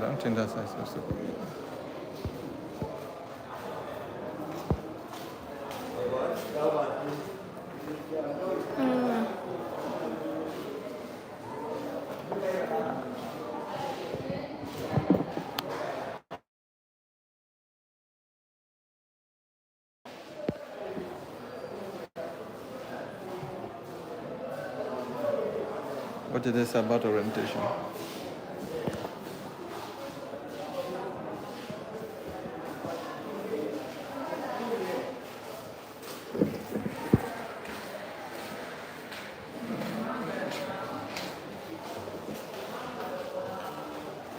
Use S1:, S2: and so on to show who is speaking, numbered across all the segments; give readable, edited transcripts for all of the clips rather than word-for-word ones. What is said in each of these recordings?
S1: don't think that's how it's supposed to be. What did they say about orientation?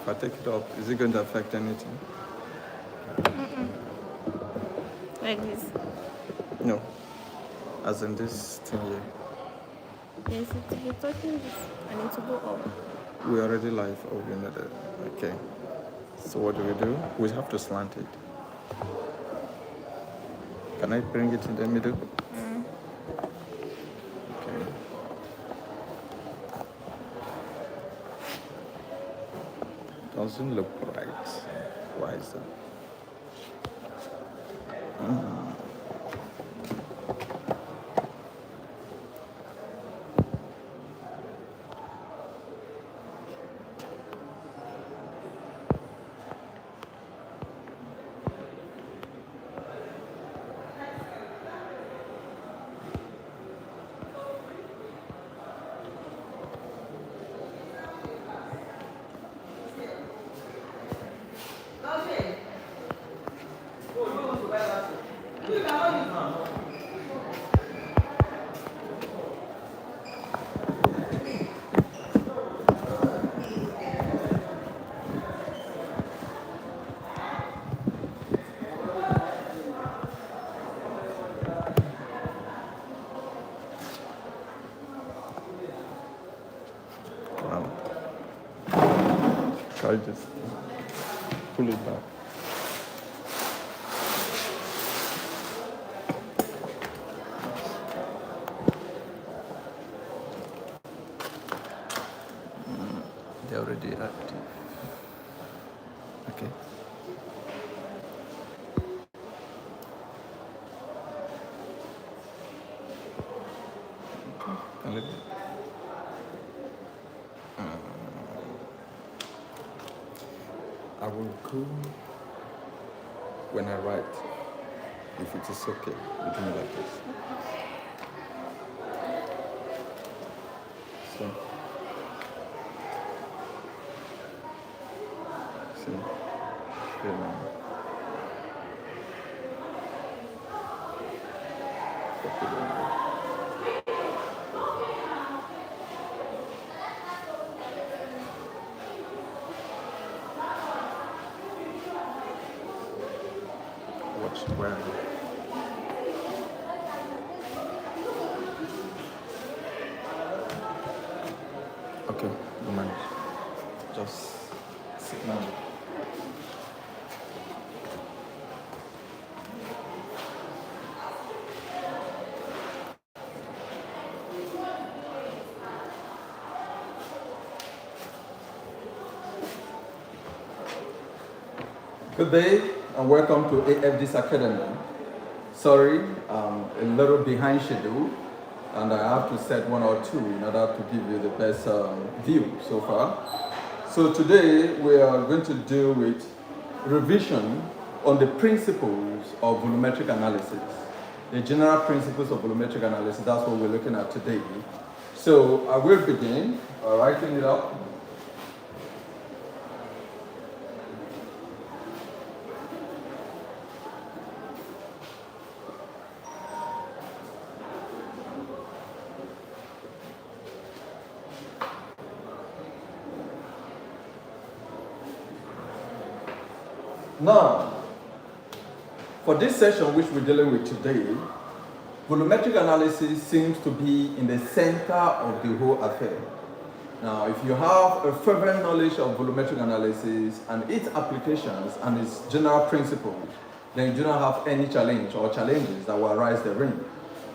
S1: If I take it off, is it going to affect anything?
S2: Like this.
S1: No. As in this thing here.
S2: Yes, if you're talking this, I need to go up.
S1: We're already live. Oh, you know that. Okay. So what do? We have to slant it. Can I bring it in the middle? Okay. Doesn't look right. Why is that? I just pull it back. They're already active. Okay. A little bit. I will go when I write. If it is okay, you do me like this. So, see, here now. Copy them. Watch where. Okay, no mind. Just signal. Good day and welcome to AFD'S Academy. Sorry, I'm a little behind schedule and I have to set one or two in order to give you the best view so far. So today we are going to deal with revision on the principles of volumetric analysis. The general principles of volumetric analysis, that's what we're looking at today. So I will begin writing it up. Now, for this session which we're dealing with today, volumetric analysis seems to be in the center of the whole affair. Now, if you have a fervent knowledge of volumetric analysis and its applications and its general principles, then you do not have any challenge or challenges that will arise therein.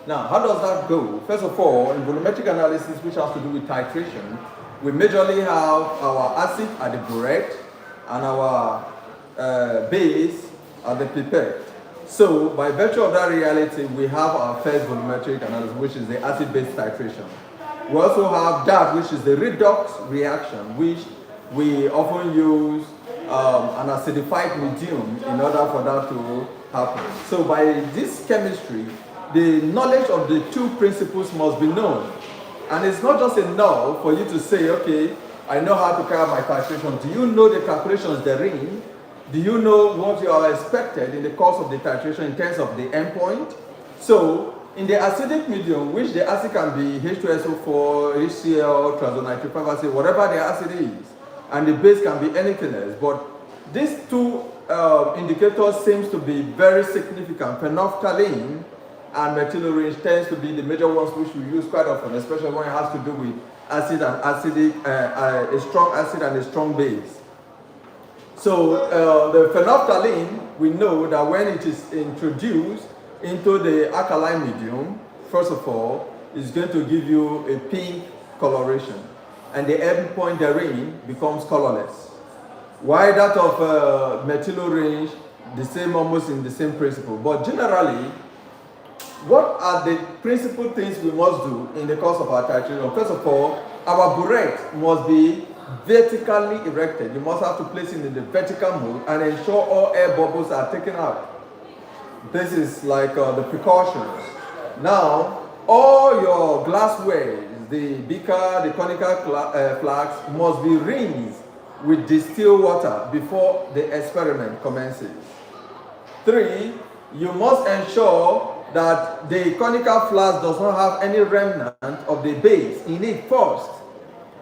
S1: Now, how does that go? First of all, in volumetric analysis, which has to do with titration, we majorly have our acid at the burette, and our base are the pipette. So by virtue of that reality, we have our first volumetric analysis, which is the acid-base titration. We also have that, which is the redox reaction, which we often use an acidified medium in order for that to happen. So by this chemistry, the knowledge of the two principles must be known. And it's not just enough for you to say, okay, I know how to carry out my titration. Do you know the calculations therein? Do you know what you are expected in the course of the titration in terms of the endpoint? So, in the acidic medium, which the acid can be H2SO4, HCl, triazonitrifluoric acid, whatever the acid is, and the base can be anything else. But these two indicators seems to be very significant. Phenolphthalein and methyl orange tends to be the major ones which we use quite often, especially when it has to do with acid and acidic, a strong acid and a strong base. So the phenolphthalein, we know that when it is introduced into the alkaline medium, first of all, it's going to give you a pink coloration, and the endpoint therein becomes colorless. Why that of methyl orange, the same, almost in the same principle. But generally, what are the principal things we must do in the course of our titration? First of all, our burette must be vertically erected. You must have to place it in the vertical mode and ensure all air bubbles are taken out. This is like the precautions. Now, all your glassware, the beaker, the conical flasks must be rinsed with distilled water before the experiment commences. 3, you must ensure that the conical flask does not have any remnant of the base in it first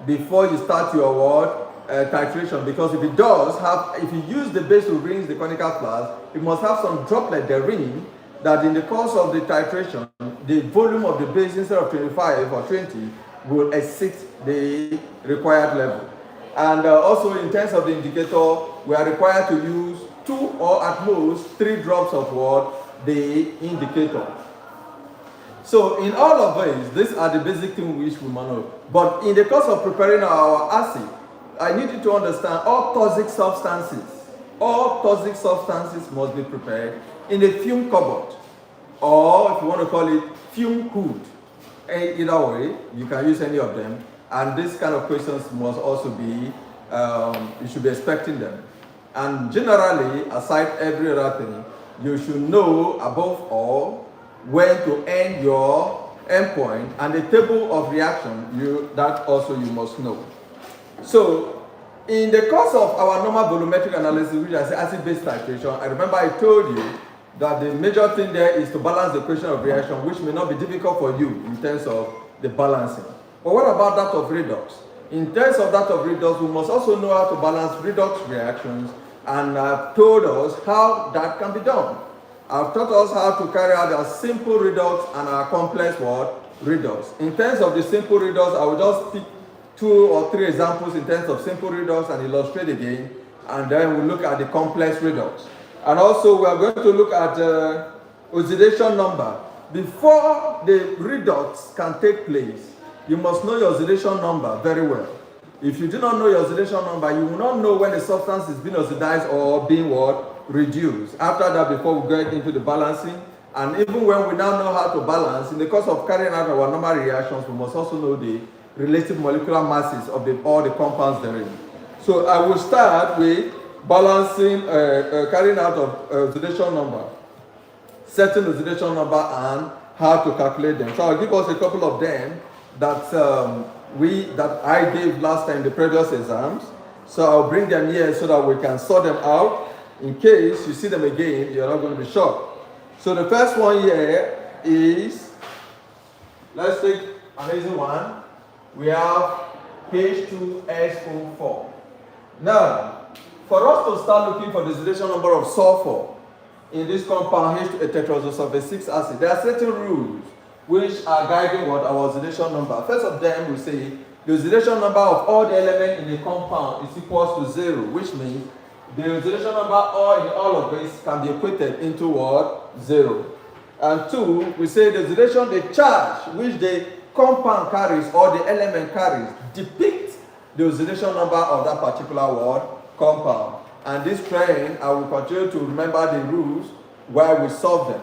S1: before you start your titration, because if it does have, if you use the base to rinse the conical flask, it must have some droplet therein that in the course of the titration, the volume of the base instead of 25 or 20 will exceed the required level. And also in terms of the indicator, we are required to use 2 or at most 3 drops of what? The indicator. So in all of these are the basic things which we must know. But in the course of preparing our acid, I need you to understand all toxic substances must be prepared in a fume cupboard, or if you want to call it fume hood. Either way, you can use any of them. And this kind of questions must also be, you should be expecting them. And generally, aside every other thing, you should know above all when to end your endpoint, and the table of reaction, that also you must know. So, in the course of our normal volumetric analysis, which is acid-base titration, I remember I told you that the major thing there is to balance the equation of reaction, which may not be difficult for you in terms of the balancing. But what about that of redox? In terms of that of redox, we must also know how to balance redox reactions, and I've told us how that can be done. I've taught us how to carry out a simple redox and a complex redox. In terms of the simple redox, I will just pick 2 or 3 examples in terms of simple redox and illustrate again, and then we'll look at the complex redox. And also we are going to look at oxidation number. Before the redox can take place, you must know your oxidation number very well. If you do not know your oxidation number, you will not know when the substance is being oxidized or being reduced. After that, before we get into the balancing, and even when we now know how to balance, in the course of carrying out our normal reactions, we must also know the relative molecular masses of all the compounds therein. So I will start with balancing, carrying out of oxidation number, setting oxidation number, and how to calculate them. So I'll give us a couple of them that I gave last time in the previous exams. So I'll bring them here so that we can sort them out. In case you see them again, you're not going to be shocked. So the first one here is, let's take an easy one. We have H2SO4. Now, for us to start looking for the oxidation number of sulfur in this compound H2 6 acid, there are certain rules which are guiding what our oxidation number. First of them, we say the oxidation number of all the elements in the compound is equal to 0, which means the oxidation number in all of this can be equated into what? 0. And 2, we say the oxidation, the charge which the compound carries or the element carries depicts the oxidation number of that particular compound. And this trend, I will continue to remember the rules while we solve them.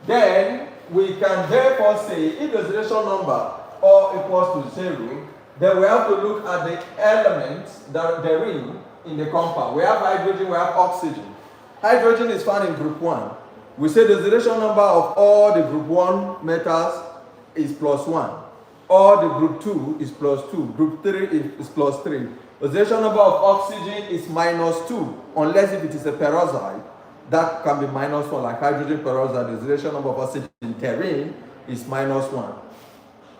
S1: Then we can therefore say if the oxidation number O equals to 0, then we have to look at the elements that there in the compound. We have hydrogen, we have oxygen. Hydrogen is found in group 1. We say the oxidation number of all the group 1 metals is +1. All the group 2 is +2. Group 3 is +3. The oxidation number of oxygen is -2, unless if it is a peroxide, that can be -1, like hydrogen peroxide. The oxidation number of oxygen terene is -1,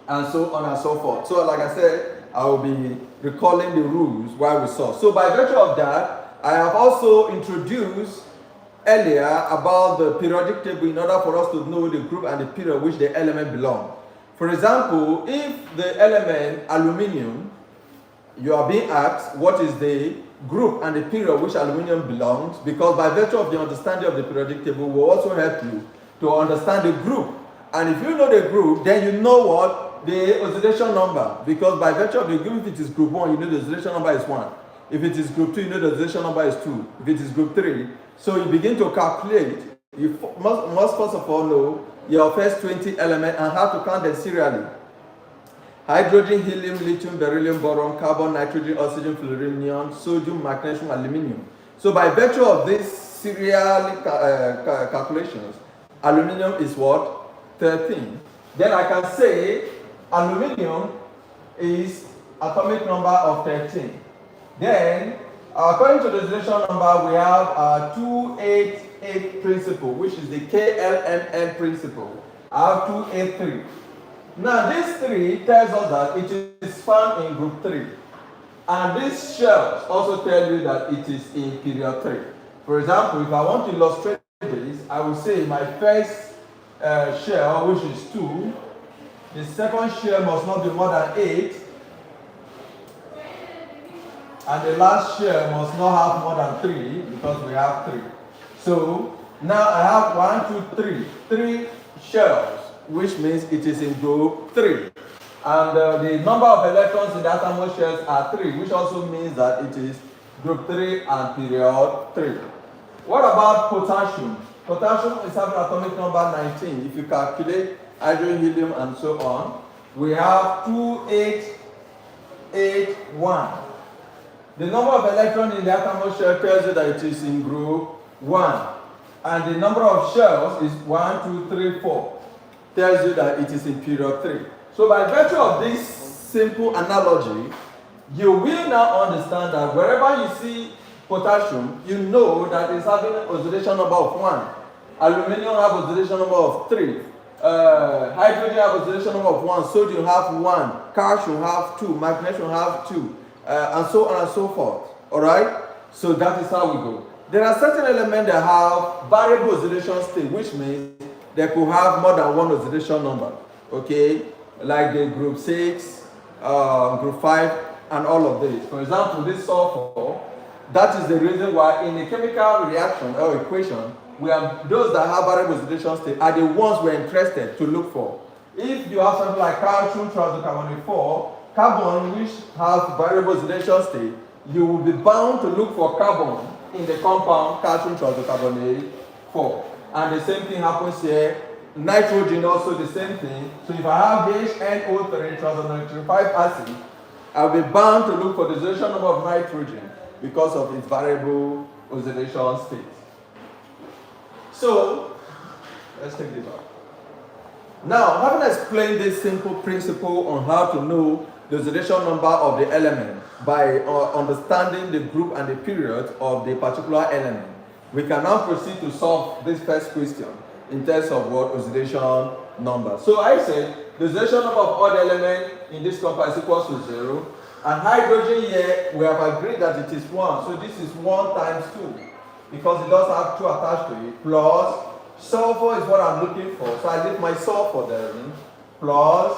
S1: and so on and so forth. So, like I said, I will be recalling the rules while we solve. So, by virtue of that, I have also introduced earlier about the periodic table in order for us to know the group and the period which the element belongs. For example, if the element aluminium, you are being asked what is the group and the period which aluminium belongs, because by virtue of the understanding of the periodic table will also help you to understand the group. And if you know the group, then you know what the oxidation number, because by virtue of the group, if it is group 1, you know the oxidation number is 1. If it is group 2, you know the oxidation number is 2. If it is group 3, so you begin to calculate. You must first of all know your first 20 elements and how to count them serially. Hydrogen, helium, lithium, beryllium, boron, carbon, nitrogen, oxygen, fluorine, neon, sodium, magnesium, aluminium. So by virtue of these serial calculations, aluminium is what? 13. Then I can say aluminium is atomic number of 13. Then, according to the oxidation number, we have 288 principle, which is the KLMN principle. I have 283. Now, this 3 tells us that it is found in group 3. And these shells also tell you that it is in period 3. For example, if I want to illustrate this, I will say my first shell, which is 2, the second shell must not be more than 8, and the last shell must not have more than 3, because we have 3. So now I have 1, 2, 3 shells, which means it is in group 3. And the number of electrons in the atomos shells are 3, which also means that it is group 3 and period 3. What about potassium? Potassium is having atomic number 19. If you calculate hydrogen, helium, and so on, we have 2881. The number of electrons in the atomos shell tells you that it is in group 1. And the number of shells is 1, 2, 3, 4. Tells you that it is in period 3. So by virtue of this simple analogy, you will now understand that wherever you see potassium, you know that it's having an oxidation number of 1. Aluminium have oxidation number of 3. Hydrogen have oxidation number of 1. Sodium have 1. Calcium have 2. Magnesium have 2. And so on and so forth. Alright? So that is how we go. There are certain elements that have variable oxidation state, which means they could have more than one oxidation number. Okay? Like the group 6, group 5, and all of these. For example, this sulfur, that is the reason why in a chemical reaction or equation, we have those that have variable oxidation state are the ones we're interested to look for. If you have something like calcium trisulcarbonate 4, carbon which has variable oxidation state, you will be bound to look for carbon in the compound calcium trisulcarbonate 4. And the same thing happens here. Nitrogen also the same thing. So if I have HNO3 trisulfonic acid, I'll be bound to look for the oxidation number of nitrogen because of its variable oxidation state. So let's take this out. Now, having explained this simple principle on how to know the oxidation number of the element by understanding the group and the period of the particular element, we can now proceed to solve this first question in terms of what oxidation number. So I said the oxidation number of all the elements in this compound is equal to 0, and hydrogen here we have agreed that it is 1. So this is 1 times 2 because it does have 2 attached to it, plus sulfur is what I'm looking for. So I leave my sulfur there, plus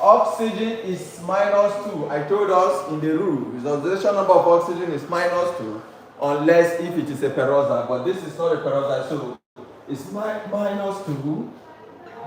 S1: oxygen is -2. I told us in the rule, the oxidation number of oxygen is -2 unless if it is a peroxide, but this is not a peroxide, so it's -2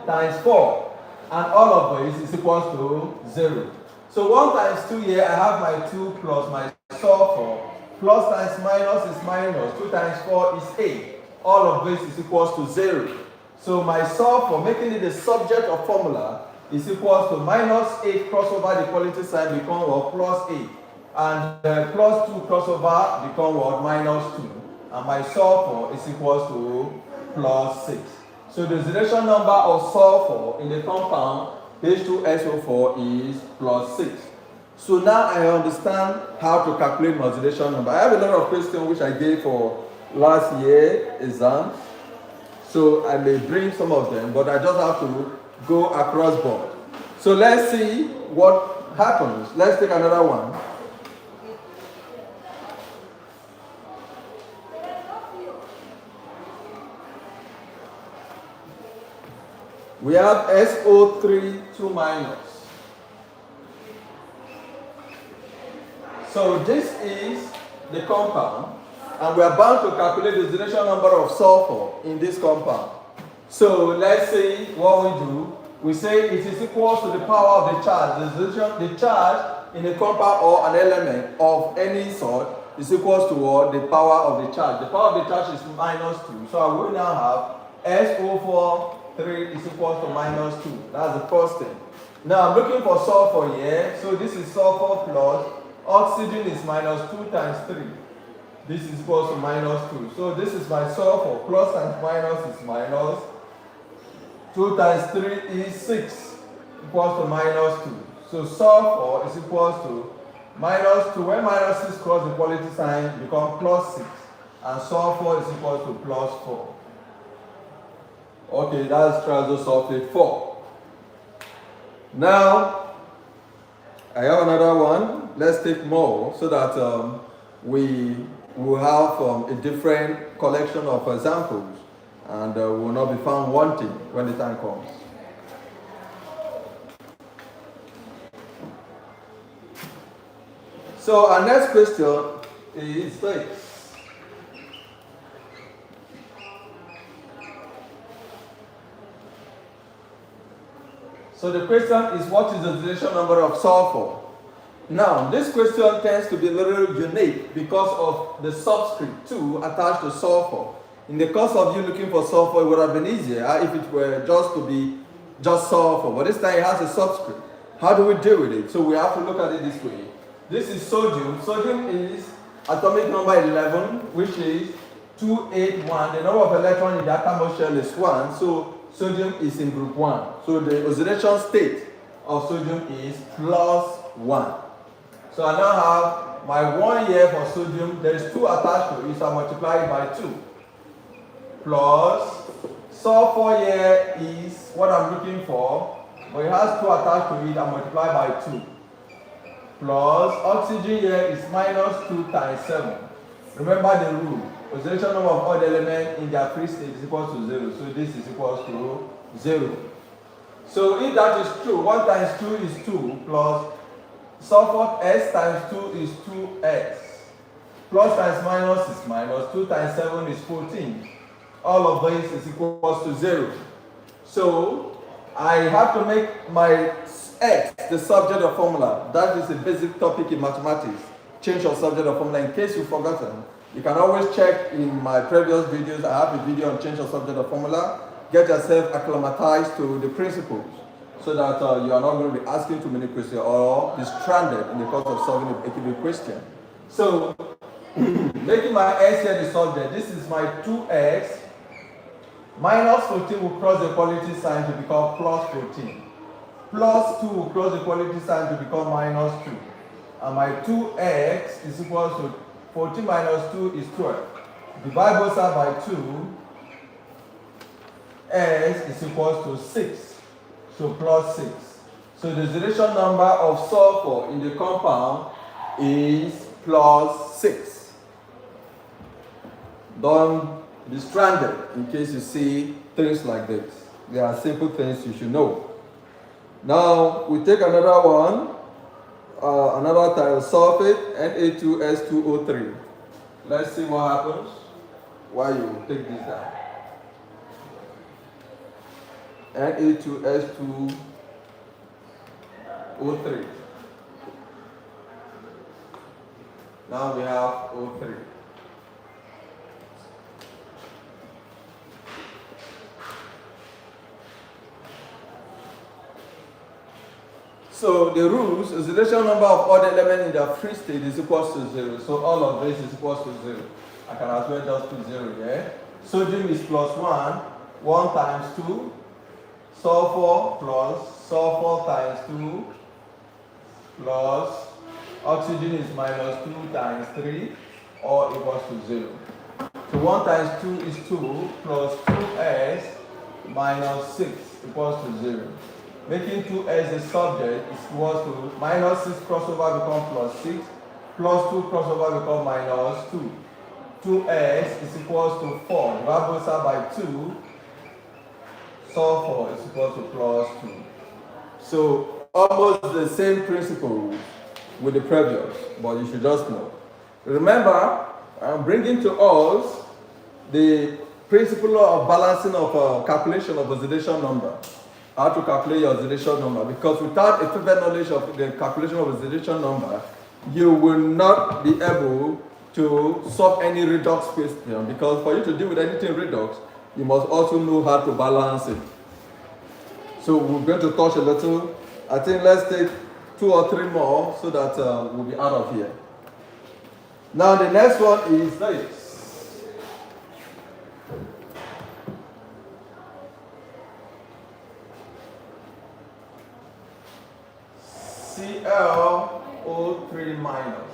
S1: times 4, and all of this is equal to 0. So 1 times 2 here, I have my 2 plus my sulfur Plus times minus is minus. 2 times 4 is 8. All of this is equals to 0. So my sulfur, making it the subject of formula, is equals to minus 8 cross over the equality sign become what? Plus 8. And plus 2 cross over become what? Minus 2. And my sulfur is equals to plus 6. So the oxidation number of sulfur in the compound H2SO4 is plus 6. So now I understand how to calculate my oxidation number. I have a lot of questions which I gave for last year exams. So I may bring some of them, but I just have to go across board. So let's see what happens. Let's take another one. We have SO3 2 minus. So this is the compound, and we are bound to calculate the oxidation number of sulfur in this compound. So let's see what we do. We say it is equal to the power of the charge. The charge in a compound or an element of any sort is equal to what? The power of the charge. The power of the charge is minus 2. So I will now have SO4 3 is equal to minus 2. That's the first thing. Now I'm looking for sulfur here. So this is sulfur plus oxygen is minus 2 times 3. This is equal to minus 2. So this is my sulfur. Plus times minus is minus. 2 times 3 is 6. Equals to minus 2. So sulfur is equals to minus 2. When minus 6 cross the equality sign, become plus 6. And sulfur is equal to plus 4. Okay, that's triazosulfate 4. Now, I have another one. Let's take more so that we will have a different collection of examples and will not be found wanting when the time comes. So our next question is this. So the question is, what is the oxidation number of sulfur? Now, this question tends to be a little unique because of the subscript 2 attached to sulfur. In the course of you looking for sulfur, it would have been easier if it were just to be just sulfur. But this time it has a subscript. How do we deal with it? So we have to look at it this way. This is sodium. Sodium is atomic number 11, which is 281. The number of electrons in the atom shell is 1. So sodium is in group 1. So the oxidation state of sodium is plus 1. So I now have my 1 here for sodium. There is 2 attached to it, so I multiply it by 2. Plus sulfur here is what I'm looking for, but it has 2 attached to it, I multiply by 2. Plus oxygen here is minus 2 times 7. Remember the rule. Oxidation number of all the elements in their free state is equal to 0. So this is equal to 0. So if that is true, 1 times 2 is 2 plus sulfur S times 2 is 2S. Plus times minus is minus. 2 times 7 is 14. All of this is equal to 0. So I have to make my X the subject of formula. That is a basic topic in mathematics. Change your subject of formula. In case you've forgotten, you can always check in my previous videos. I have a video on change of subject of formula. Get yourself acclimatized to the principles so that you are not going to be asking too many questions or be stranded in the course of solving a given question. So, making my X here the subject, this is my 2X. Minus 14 will cross the equality sign to become plus 14. Plus 2 will cross the equality sign to become minus 2. And my 2X is equal to 14 minus 2 is 12. Divide both sides by 2. S is equal to 6. So plus 6. So the oxidation number of sulfur in the compound is plus 6. Don't be stranded in case you see things like this. They are simple things you should know. Now we take another one. Another thiosulfate, Na2S2O3. Let's see what happens while you take this down. Na2S2O3. Now we have O3. So the rules, oxidation number of all the elements in their free state is equal to 0. So all of this is equal to 0. I can as well just put 0 here. Sodium is plus 1, 1 times 2. Sulfur plus sulfur times 2 plus oxygen is minus 2 times 3, all equals to 0. So 1 times 2 is 2 plus 2s minus 6 equals to 0. Making 2s the subject is equals to minus 6 crossover become plus 6, plus 2 crossover become minus 2. 2s is equals to 4. Divide both sides by 2. Sulfur is equal to plus 2. So almost the same principle with the previous, but you should just know. Remember, I'm bringing to us the principle of balancing of calculation of oxidation number. How to calculate your oxidation number, because without a further knowledge of the calculation of oxidation number, you will not be able to solve any redox question, because for you to deal with anything redox, you must also know how to balance it. So we're going to touch a little. I think let's take 2 or 3 more so that we'll be out of here. Now the next one is this. ClO3 minus.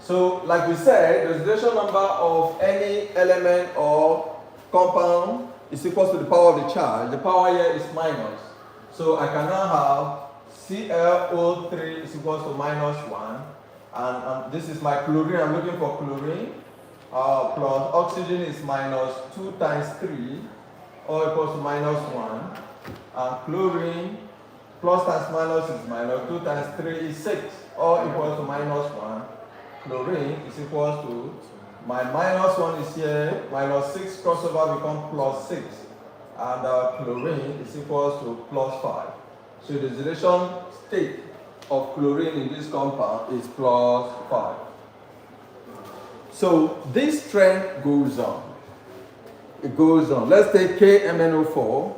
S1: So like we said, the oxidation number of any element or compound is equal to the power of the charge. The power here is minus. So I can now have ClO3 is equal to minus 1. And this is my chlorine. I'm looking for chlorine. Plus oxygen is minus 2 times 3, or equals to minus 1. And chlorine plus times minus is minus 2 times 3 is 6, or equals to minus 1. Chlorine is equals to, my minus 1 is here, minus 6 crossover become plus 6. And chlorine is equals to plus 5. So the oxidation state of chlorine in this compound is plus 5. So this trend goes on. It goes on. Let's take KMnO4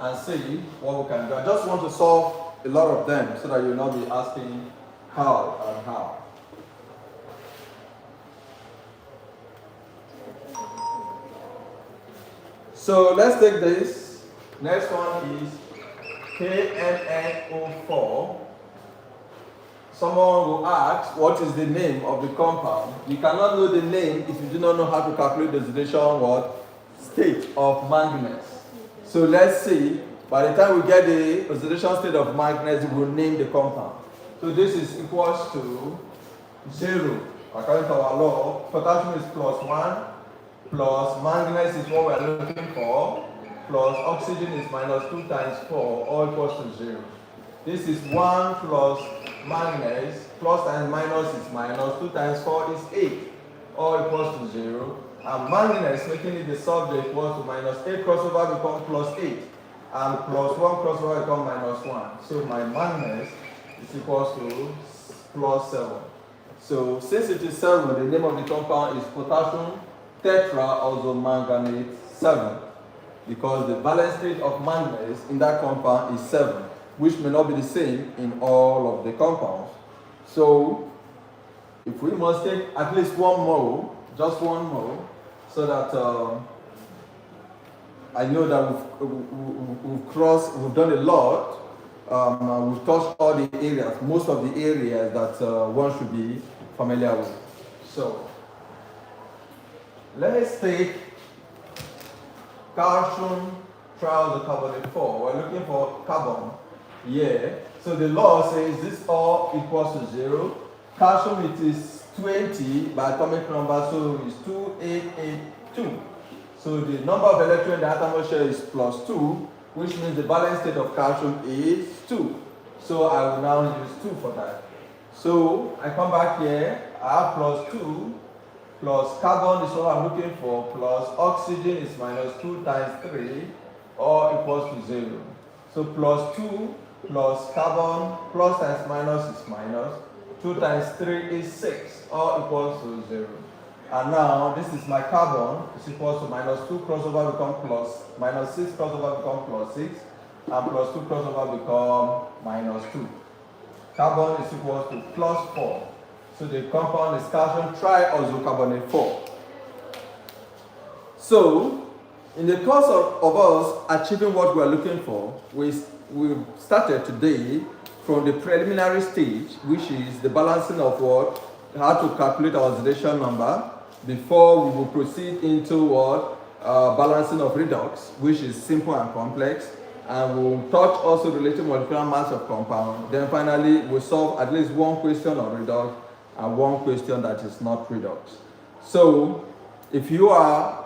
S1: and see what we can do. I just want to solve a lot of them so that you'll not be asking how and how. So let's take this. Next one is KMnO4. Someone will ask, what is the name of the compound? You cannot know the name if you do not know how to calculate the oxidation state of manganese. So let's see, by the time we get the oxidation state of manganese, we will name the compound. So this is equals to 0. According to our law, potassium is plus 1, plus manganese is what we are looking for, plus oxygen is minus 2 times 4, all equals to 0. This is 1 plus manganese, plus times minus is minus, 2 times 4 is 8, all equals to 0. And manganese, making it the subject, equals to minus 8 crossover become plus 8, and plus 1 crossover become minus 1. So my manganese is equals to plus 7. So since it is 7, the name of the compound is potassium tetraoxomanganate 7, because the valence state of manganese in that compound is 7, which may not be the same in all of the compounds. So if we must take at least 1 mole, just 1 mole, so that I know that we've done a lot. We've touched all the areas, most of the areas that one should be familiar with. So let's take calcium triacylcarbonate 4. We're looking for carbon here. So the law says this all equals to 0. Calcium, it is 20 by atomic number, so it's 2882. So the number of electrons in the atom shell is plus 2, which means the valence state of calcium is 2. So I will now use 2 for that. So I come back here, I have plus 2, plus carbon is what I'm looking for, plus oxygen is minus 2 times 3, or equals to 0. So plus 2 plus carbon plus times minus is minus. 2 times 3 is 6, all equals to 0. And now this is my carbon, is equals to minus 2 crossover become plus, minus 6 crossover become plus 6, and plus 2 crossover become minus 2. Carbon is equals to plus 4. So the compound is calcium triazocarbonate 4. So, in the course of us achieving what we are looking for, we started today from the preliminary stage, which is the balancing of what, how to calculate our oxidation number, before we will proceed into what, balancing of redox, which is simple and complex, and we'll touch also related molecular mass of compound. Then finally, we'll solve at least one question on redox and one question that is not redox. So, if you are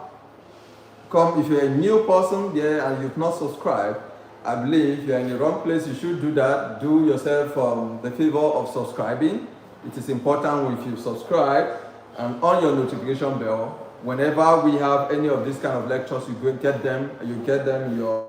S1: if you're a new person there and you've not subscribed, I believe you're in the wrong place. You should do that. Do yourself the favor of subscribing. It is important if you subscribe and on your notification bell. Whenever we have any of these kind of lectures, you go get them. You get them in your.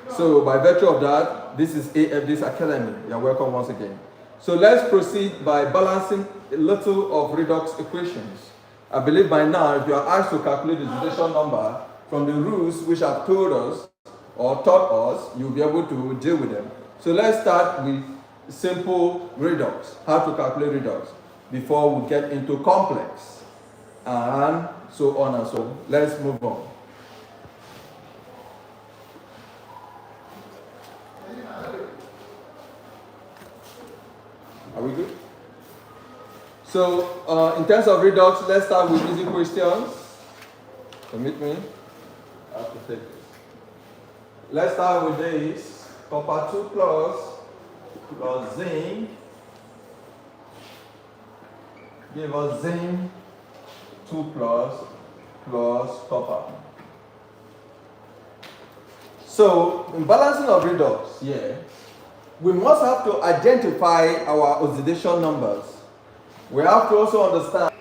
S1: So by virtue of that, this is AFD'S Academy. You're welcome once again. So let's proceed by balancing a little of redox equations. I believe by now, if you are asked to calculate the oxidation number from the rules which I've told us or taught us, you'll be able to deal with them. So let's start with simple redox, how to calculate redox, before we get into complex, and so on and so on. Let's move on. Are we good? So, in terms of redox, let's start with easy questions. Permit me. I have to take this. Let's start with this. Copper 2 plus zinc. Give us zinc 2 plus copper. So, in balancing of redox, we must have to identify our oxidation numbers. We have to also understand.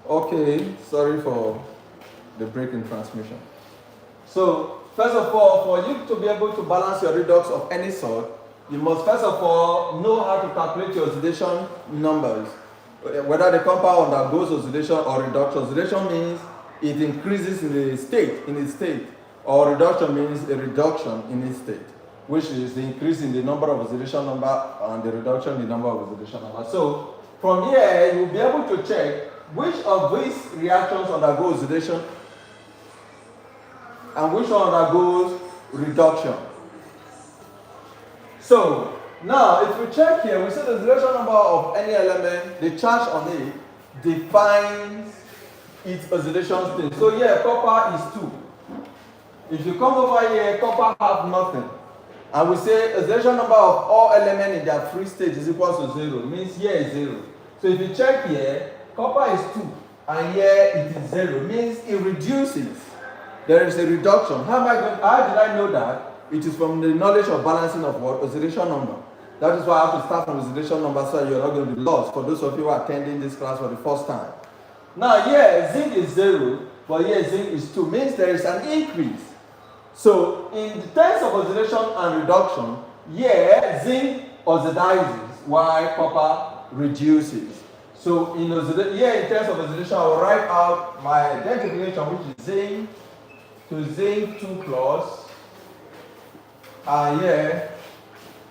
S1: Okay, sorry for the break in transmission. So, first of all, for you to be able to balance your redox of any sort, you must first of all know how to calculate your oxidation numbers. Whether the compound undergoes oxidation or reduction. Oxidation means it increases in its state, or reduction means a reduction in its state, which is the increase in the number of oxidation number and the reduction in the number of oxidation number. So from here, you'll be able to check which of these reactions undergo oxidation and which one undergoes reduction. So now, if we check here, we see the oxidation number of any element, the charge on it defines its oxidation state. So here, copper is 2. If you come over here, copper have nothing. And we say oxidation number of all elements in their free state is equal to 0. Means here is 0. So if you check here, copper is 2. And here it is 0. Means it reduces. There is a reduction. How did I know that? It is from the knowledge of balancing of what? Oxidation number. That is why I have to start from oxidation number so you're not going to be lost for those of you who are attending this class for the first time. Now here, zinc is 0, but here zinc is 2. Means there is an increase. So in terms of oxidation and reduction, here zinc oxidizes while copper reduces. So in here in terms of oxidation, I will write out my identification, which is zinc to zinc 2 plus, and here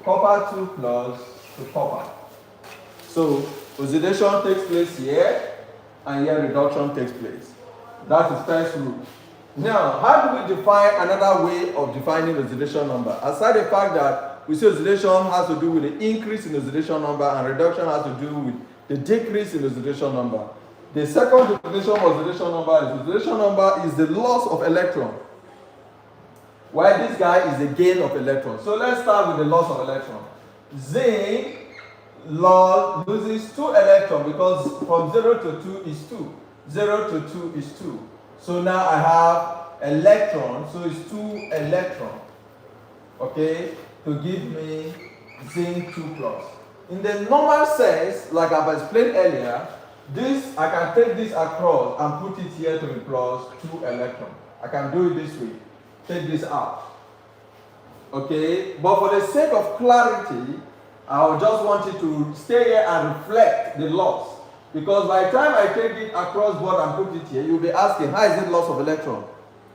S1: copper 2 plus to copper. So oxidation takes place here, and here reduction takes place. That is first rule. Now, how do we define another way of defining oxidation number? Aside the fact that we say oxidation has to do with the increase in oxidation number and reduction has to do with the decrease in oxidation number. The second definition of oxidation number is the loss of electron, while this guy is the gain of electron. So let's start with the loss of electron. Zinc loses 2 electrons because from 0 to 2 is 2. 0 to 2 is 2. So now I have electron, so it's 2 electrons, okay, to give me zinc 2 plus. In the normal sense, like I've explained earlier, This, I can take this across and put it here to be plus 2 electrons. I can do it this way. Take this out. Okay, but for the sake of clarity, I would just want you to stay here and reflect the loss. Because by the time I take it across board and put it here, you'll be asking, how is it loss of electron?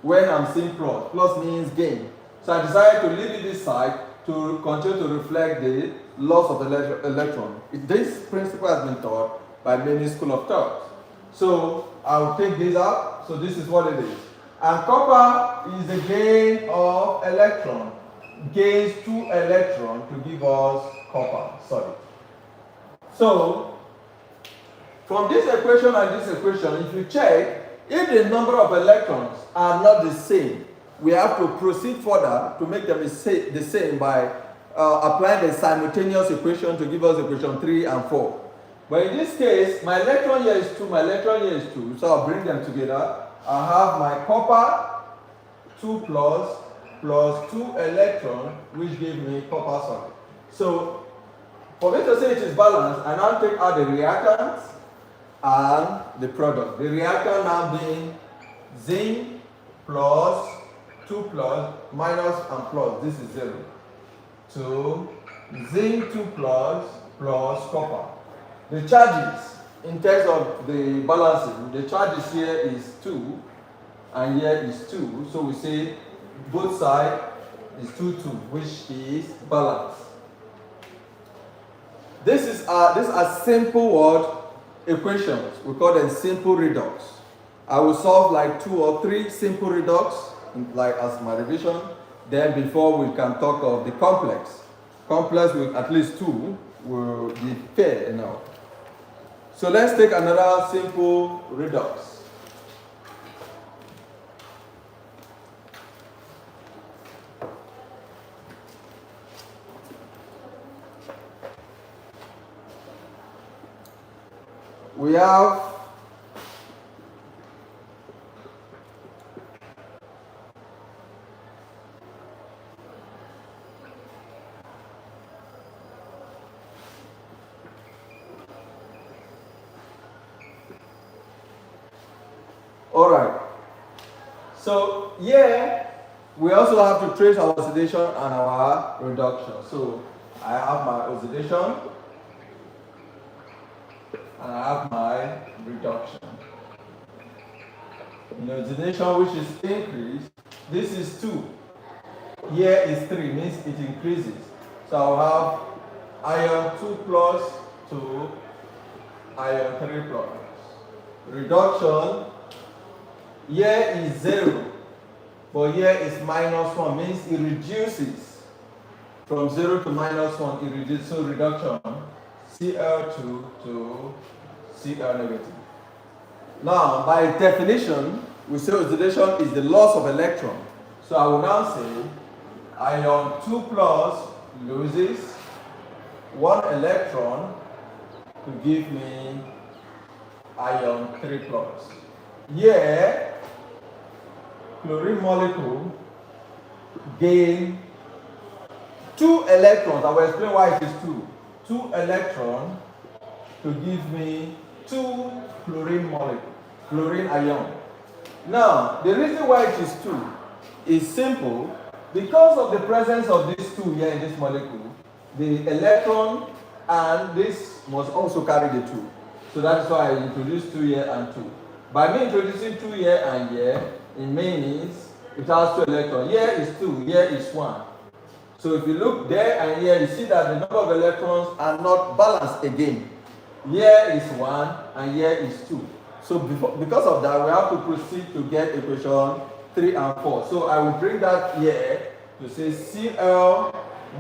S1: When I'm seeing plus. Plus means gain. So I decided to leave it this side to continue to reflect the loss of electron. This principle has been taught by many schools of thought. So I will take this out. So this is what it is. And copper is the gain of electron. Gains 2 electrons to give us copper. Sorry. So from this equation and this equation, if you check, if the number of electrons are not the same, we have to proceed further to make them the same by applying the simultaneous equation to give us equation 3 and 4. But in this case, my electron here is 2, my electron here is 2, so I'll bring them together. I have my copper 2 plus 2 electron, which give me copper solid. So for me to say it is balanced, I now take out the reactants and the product. The reactant now being zinc plus 2 plus minus and plus. This is 0. So zinc 2 plus copper. The charges in terms of the balancing, the charges here is 2 and here is 2. So we say both sides is 2, 2, which is balanced. These are simple word equations. We call them simple redox. I will solve like 2 or 3 simple redox, like as my revision. Then before we can talk of the complex. Complex with at least 2 will be fair enough. So let's take another simple redox. We have all right. So here we also have to trace our oxidation and our reduction. So I have my oxidation and I have my reduction. In oxidation, which is increased, this is 2. Here is 3, means it increases. So I'll have iron 2 plus to iron 3 plus. Reduction, here is 0, but here is minus 1, means it reduces. From 0 to minus 1, it reduces. So reduction, Cl2 to Cl negative. Now, by definition, we say oxidation is the loss of electron. So I will now say ion 2 plus loses 1 electron to give me ion 3 plus. Here, chlorine molecule gain 2 electrons. I will explain why it is 2. 2 electrons to give me 2 chlorine molecule, chlorine ion. Now, the reason why it is 2 is simple. Because of the presence of these 2 here in this molecule, the electron and this must also carry the 2. So that's why I introduced 2 here and 2. By me introducing 2 here and here, it means it has 2 electrons. Here is 2, here is 1. So if you look there and here, you see that the number of electrons are not balanced again. Here is 1 and here is 2. So because of that, we have to proceed to get equation 3 and 4. So I will bring that here to say Cl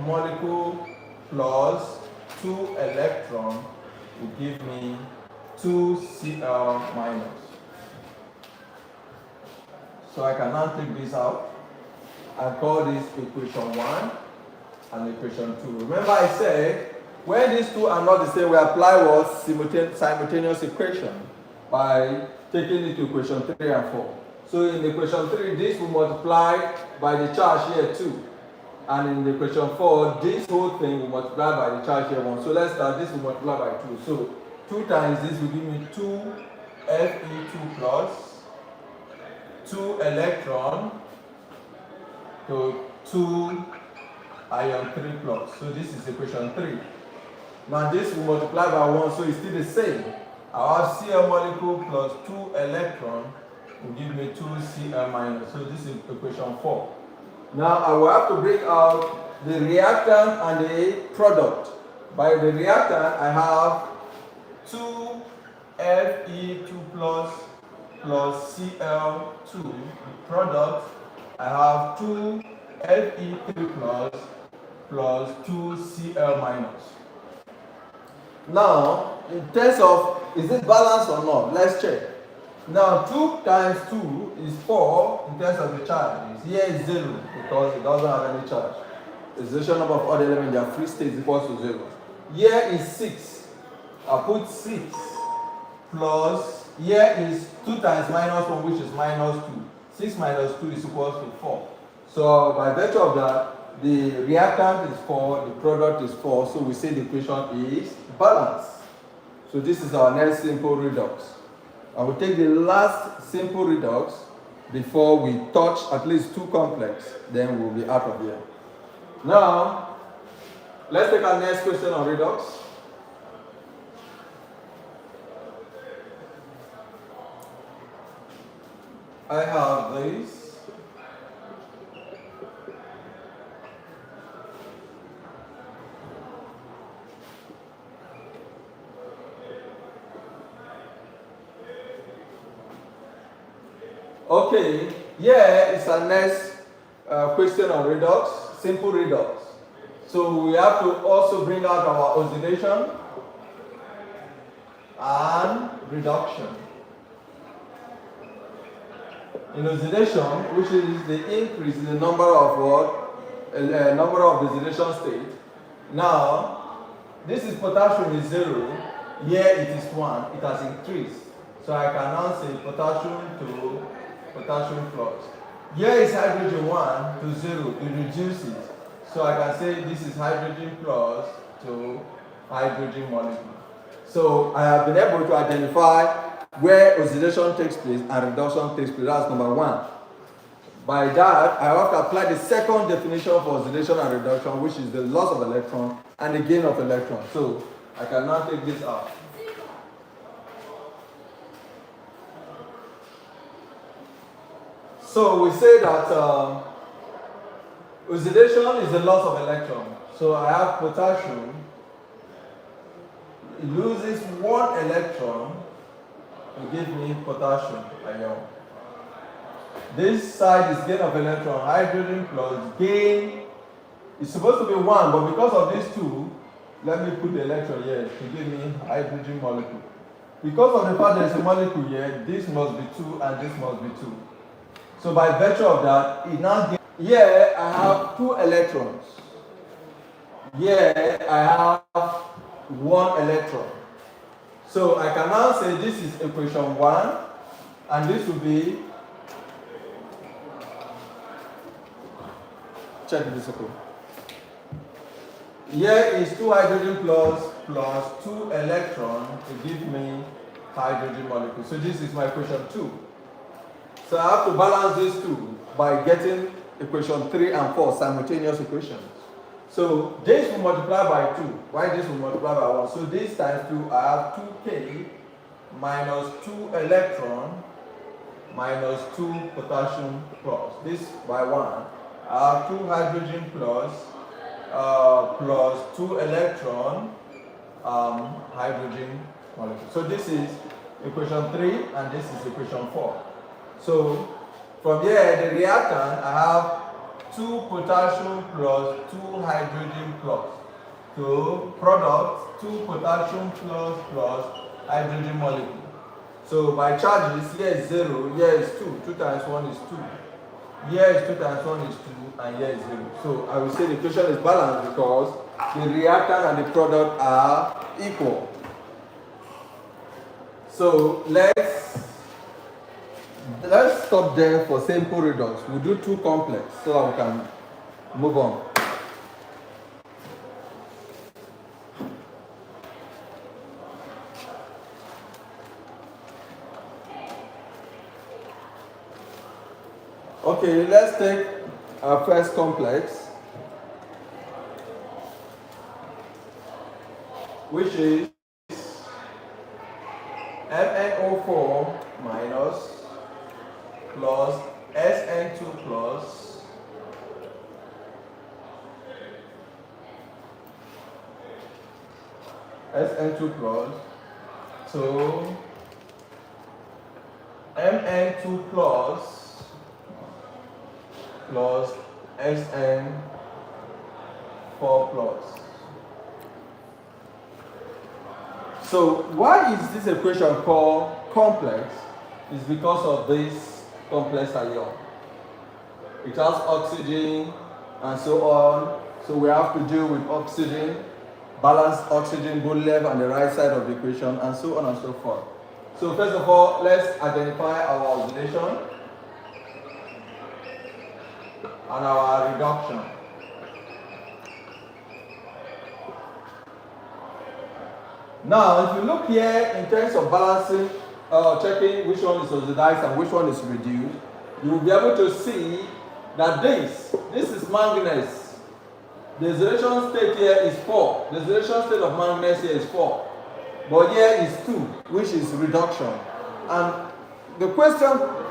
S1: molecule plus 2 electron will give me 2 Cl minus. So I can now take this out and call this equation 1 and equation 2. Remember I said, when these 2 are not the same, we apply what? Simultaneous equation by taking it to equation 3 and 4. So in equation 3, this will multiply by the charge here 2. And in the equation 4, this whole thing will multiply by the charge here 1. So let's start, this will multiply by 2. So 2 times this will give me 2 Fe2 plus 2 electron to 2 ion 3 plus. So this is equation 3. Now this will multiply by 1, so it's still the same. I have Cl molecule plus 2 electron will give me 2 Cl minus. So this is equation 4. Now I will have to bring out the reactant and the product. By the reactant, I have 2 Fe2 plus Cl2. The product, I have 2 Fe3 plus 2 Cl minus. Now, in terms of, is it balanced or not? Let's check. Now, 2 times 2 is 4 in terms of the charge. Here is 0 because it doesn't have any charge. The association number of other elements in their free state is equal to 0. Here is 6. I put 6 plus, here is 2 times minus 1, which is minus 2. 6 minus 2 is equal to 4. So, by virtue of that, the reactant is 4, the product is 4, so we say the equation is balanced. So this is our next simple redox. I will take the last simple redox before we touch at least 2 complex, then we'll be out of here. Now, let's take our next question on redox. I have this. Okay, here is our next question on redox, simple redox. So we have to also bring out our oxidation and reduction. In oxidation, which is the increase in the number of number of oxidation state. Now, this is potassium is 0. Here it is 1. It has increased. So I can now say potassium to potassium plus. Here is hydrogen 1 to 0. It reduces. So I can say this is hydrogen plus to hydrogen molecule. So I have been able to identify where oxidation takes place and reduction takes place. That's number 1. By that, I have to apply the second definition for oxidation and reduction, which is the loss of electron and the gain of electron. So I can now take this out. So we say that oxidation is the loss of electron. So I have potassium. It loses 1 electron to give me potassium ion. This side is gain of electron, hydrogen plus gain. It's supposed to be 1, but because of these 2, let me put the electron here to give me hydrogen molecule. Because of the fact there is a molecule here, this must be 2 and this must be 2. So by virtue of that, it now gives. Here I have 2 electrons. Here I have 1 electron. So I can now say this is equation 1, and this will be, check this okay. Here is 2 hydrogen plus 2 electron to give me hydrogen molecule. So this is my equation 2. So I have to balance these 2 by getting equation 3 and 4 simultaneous equations. So this will multiply by 2. Why this will multiply by 1? So this times 2, I have 2K minus 2 electron minus 2 potassium plus. This by 1. I have 2 hydrogen plus 2 electron hydrogen molecule. So this is equation 3 and this is equation 4. So from here, the reactant, I have 2 potassium plus 2 hydrogen plus. To product, 2 potassium plus hydrogen molecule. So by charges, here is 0, here is 2. 2 times 1 is 2. Here is 2 times 1 is 2, and here is 0. So I will say the equation is balanced because the reactant and the product are equal. So let's stop there for simple redox. We'll do 2 complex so that we can move on. Okay, let's take our first complex, which is MnO4 minus plus SN2 plus SN2 plus, so Mn2 plus plus SN4 plus. So why is this equation called complex? It's because of this complex ion. It has oxygen and so on. So we have to deal with oxygen, balanced oxygen both left and the right side of the equation, and so on and so forth. So first of all, let's identify our oxidation and our reduction. Now, if you look here in terms of balancing, checking which one is oxidized and which one is reduced, you will be able to see that this is manganese. The oxidation state here is 4. The oxidation state of manganese here is 4. But here is 2, which is reduction. And the question could